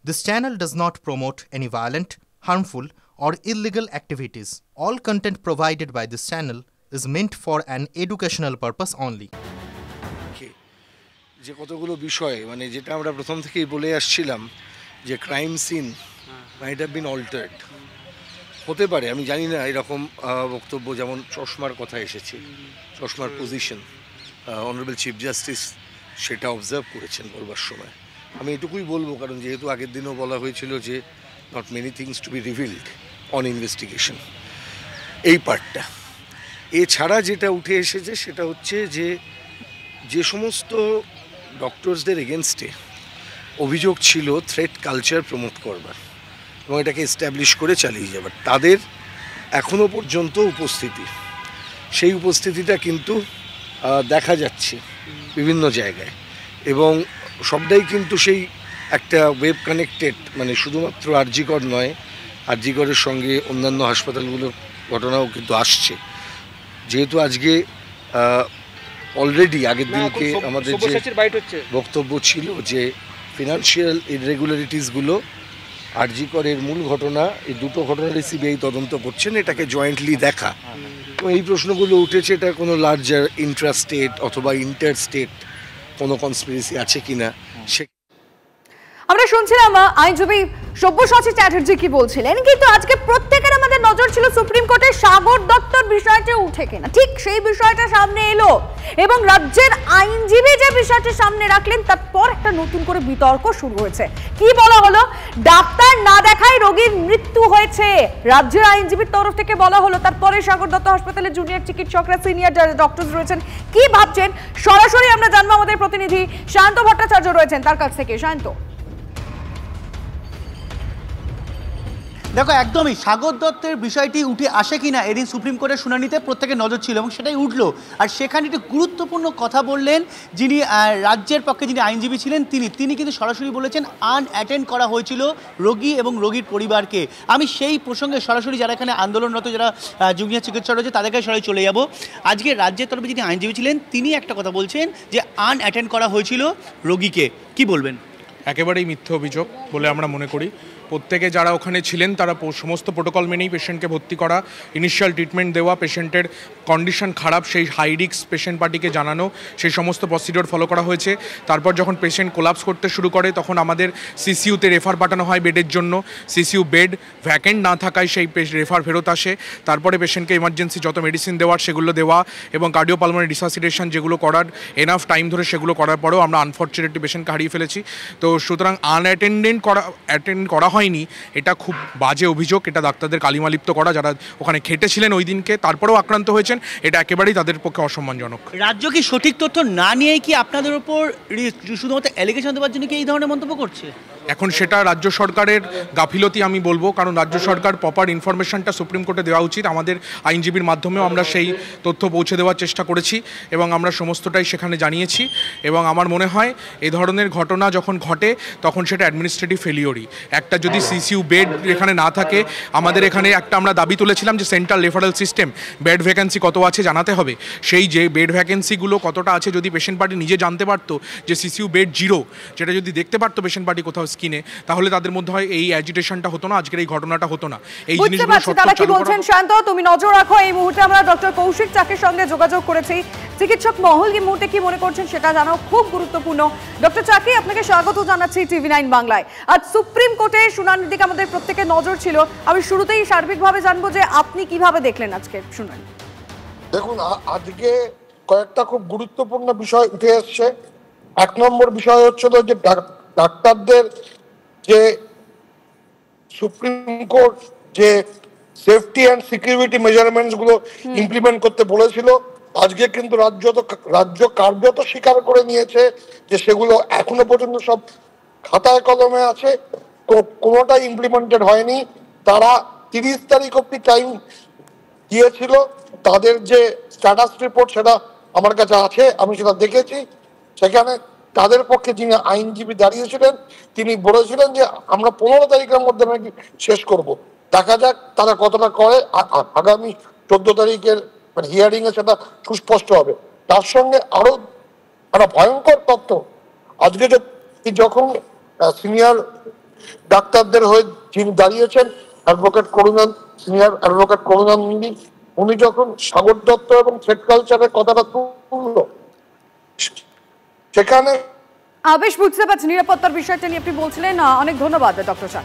This channel does not promote any violent, harmful, or illegal activities. All content provided by this channel is meant for an educational purpose only. যে কতগুলো বিষয় মানে যেটা আমরা প্রথম থেকেই বলে আসছিলাম যে crime scene might have been altered হতে পারে, আমি জানি না এরকম বক্তব্য, যেমন চশমার কথা এসেছে, চশমার পজিশন অনারেবল চিফ জাস্টিস সেটা অবজার্ভ করেছেন বলবার সময়। আমি এটুকুই বলবো, কারণ যেহেতু আগের দিনও বলা হয়েছিল যে not many things to be revealed on investigation, এই পার্টটা এছাড়া যেটা উঠে এসেছে সেটা হচ্ছে যে যে সমস্ত ডক্টরসদের এগেনস্টে অভিযোগ ছিল থ্রেট কালচার প্রমোট করবার এবং এটাকে এস্টাবলিশ করে চালিয়ে যাবার, তাদের এখনও পর্যন্ত উপস্থিতি, সেই উপস্থিতিটা কিন্তু দেখা যাচ্ছে বিভিন্ন জায়গায় এবং সবটাই কিন্তু সেই একটা ওয়েব কানেক্টেড, মানে শুধুমাত্র আরজিকর নয়, আরজিকরের সঙ্গে অন্যান্য হাসপাতালগুলোর ঘটনাও কিন্তু আসছে। যেহেতু আজকে অলরেডি আগের দিনকে আমাদের যে বক্তব্য ছিল যে ফিনান্সিয়াল ইররেগুলারিটিসগুলো আরজিকরের মূল ঘটনা, এই দুটো ঘটনারই সিবিআই তদন্ত করছেন, এটাকে জয়েন্টলি দেখা, তো এই প্রশ্নগুলো উঠেছে এটা কোনো লার্জার ইন্ট্রাস্টেট অথবা ইন্টার স্টেট কোনো কনস্পিরেসি আছে কিনা। সে আমরা শুনছিলাম আইনজীবী সব্যসাচী চ্যাটার্জি কি বলছিলেন, কিন্তু আজকে প্রত্যেকের আমাদের নজর ছিল সুপ্রিম কোর্টের সাগর দত্তর বিষয়টা উঠে কিনা। ঠিক সেই বিষয়টা সামনে এলো এবং রাজ্যের আইনজীবী যে বিষয়টি সামনে রাখলেন তারপর একটা নতুন করে বিতর্ক শুরু হয়েছে। কি বলা হলো, ডাক্তার না দেখায় রোগীর মৃত্যু হয়েছে, রাজ্যের আইনজীবীর তরফ থেকে বলা হলো। তারপরে সাগর দত্ত হাসপাতালে জুনিয়র চিকিৎসকরা, সিনিয়র ডক্টর রয়েছেন, কি ভাবছেন সরাসরি আমরা জানবো। আমাদের প্রতিনিধি শান্ত ভট্টাচার্য রয়েছেন, তার কাছ থেকে। শান্ত, দেখো, একদমই সাগর দত্তের বিষয়টি উঠে আসে কিনা এদিন সুপ্রিম কোর্টের শুনানিতে প্রত্যেকের নজর ছিল এবং সেটাই উঠলো। আর সেখানে একটি গুরুত্বপূর্ণ কথা বললেন যিনি রাজ্যের পক্ষে যিনি আইনজীবী ছিলেন তিনি কিন্তু সরাসরি বলেছেন আনঅ্যাটেন্ড করা হয়েছিল রোগী এবং রোগীর পরিবারকে। আমি সেই প্রসঙ্গে সরাসরি যারা এখানে আন্দোলনরত যারা জুনিয়র চিকিৎসক রয়েছে তাদের কাছে সরাসরি চলে যাব। আজকে রাজ্যের তরফে যিনি আইনজীবী ছিলেন তিনি একটা কথা বলছেন যে আনঅ্যাটেন্ড করা হয়েছিল রোগীকে। কি বলবেন? একেবারেই মিথ্যে অভিযোগ বলে আমরা মনে করি। প্রত্যেকে যারা ওখানে ছিলেন তারা সমস্ত প্রোটোকল মেনেই পেশেন্টকে ভর্তি করা, ইনিশিয়াল ট্রিটমেন্ট দেওয়া, পেশেন্টের কন্ডিশন খারাপ সেই হাই রিস্ক পেশেন্ট পার্টিকে জানানো, সেই সমস্ত প্রসিডিওর ফলো করা হয়েছে। তারপর যখন পেশেন্ট কোলাপস করতে শুরু করে তখন আমাদের সিসিইউতে রেফার পাঠানো হয় বেডের জন্য, সিসিইউ বেড ভ্যাকেন্ট না থাকায় সেই রেফার ফেরত আসে। তারপরে পেশেন্টকে ইমার্জেন্সি যত মেডিসিন দেওয়ার সেগুলো দেওয়া এবং কার্ডিওপালমোনারি রিসাসিটেশন যেগুলো করার এনাফ টাইম ধরে সেগুলো করার পরেও আমরা আনফর্চুনেটলি পেশেন্টকে হারিয়ে ফেলেছি। তো সুতরাং অ্যাটেন্ড করা হয়নি, এটা খুব বাজে অভিযোগ। এটা ডাক্তারদের কালিমালিপ্ত করা, যারা ওখানে খেটেছিলেন ওই দিনকে তারপরেও আক্রান্ত হয়েছেন, এটা একেবারেই তাদের পক্ষে অসম্মানজনক। রাজ্য কি সঠিক তথ্য না নিয়েই কি আপনাদের উপর শুধুমাত্র অ্যালিগেশন দেওয়ার জন্য কি এই ধরনের মন্তব্য করছে? এখন সেটা রাজ্য সরকারের গাফিলতি আমি বলবো, কারণ রাজ্য সরকার প্রপার ইনফরমেশনটা সুপ্রিম কোর্টে দেওয়া উচিত। আমাদের আইনজীবীর মাধ্যমেও আমরা সেই তথ্য পৌঁছে দেওয়ার চেষ্টা করেছি এবং আমরা সমস্তটাই সেখানে জানিয়েছি। এবং আমার মনে হয় এই ধরনের ঘটনা যখন ঘটে তখন সেটা অ্যাডমিনিস্ট্রেটিভ ফেলিওরই। একটা যদি সিসিইউ বেড এখানে না থাকে, আমাদের এখানে একটা আমরা দাবি তুলেছিলাম যে central referral system bed vacancy কত আছে জানাতে হবে। সেই যে বেড ভ্যাকেন্সিগুলো কতটা আছে যদি পেশেন্ট পার্টি নিজে জানতে পারতো, যে সিসিইউ বেড 0 যেটা যদি দেখতে পারতো পেশেন্ট পার্টি কোথাও স্কিনে, তাহলে তাদের মধ্যে হয় এই অ্যাজিটেশনটা হতো না, আজকের এই ঘটনাটা হতো না। এই জিনিসগুলো তারা কি বলছেন শান্ত, তুমি নজর রাখো। এই মুহূর্তে আমরা ডক্টর কৌশিক চাকির সঙ্গে যোগাযোগ করেছি। চিকিৎসক মহল এই মুহূর্তে কি মনে করছেন সেটা জানাও খুব গুরুত্বপূর্ণ। ডক্টর চাকি, আপনাকে স্বাগত জানাচ্ছি TV9 বাংলায়। আজ সুপ্রিম কোর্টের শুনানির দিকে আমাদের প্রত্যেকের নজর ছিল। আমি শুরুতেই সার্বিকভাবে জানবো যে আপনি কিভাবে দেখলেন আজকে শুনানি? দেখুন, আজকে কয়েকটা খুব গুরুত্বপূর্ণ বিষয় উঠে এসছে। এক নম্বর বিষয় হচ্ছিল যে ডাক্তারদের যে সুপ্রিম কোর্ট যে সেফটি অ্যান্ড সিকিউরিটি মেজারমেন্টস গুলো ইমপ্লিমেন্ট করতে বলেছিল, আজকে কিন্তু রাজ্য কার্যত স্বীকার করে নিয়েছে যে সেগুলো এখনো পর্যন্ত সব খাতায় কলমে আছে, কোনোটাই ইমপ্লিমেন্টেড হয়নি। তারা 30 তারিখ অব্দি টাইম দিয়েছিল, তাদের যে স্ট্যাটাস রিপোর্ট সেটা আমার কাছে আছে, আমি সেটা দেখেছি। সেখানে তাদের পক্ষে যিনি আইনজীবী দাঁড়িয়েছিলেন তিনি বলেছিলেন যে আমরা 15 তারিখের মধ্যে নাকি শেষ করব। দেখা যাক তারা কতটা করে। আগামী 14 তারিখের হিয়ারিং এ সেটা সুস্পষ্ট হবে। তার সঙ্গে আরো একটা ভয়ঙ্কর তথ্য, আজকে যখন সিনিয়র ডাক্তারদের হয়ে যিনি দাঁড়িয়েছেন অ্যাডভোকেট করুণা, সিনিয়র অ্যাডভোকেট করুণানন্দী, উনি যখন সাগর দত্ত এবং থ্রেড কালচারের কথাটা তুললো সেখানে বেশ বুঝতে পারছি নিরাপত্তার বিষয়টা নিয়ে আপনি বলছিলেন। অনেক ধন্যবাদ ডক্টর শাহ।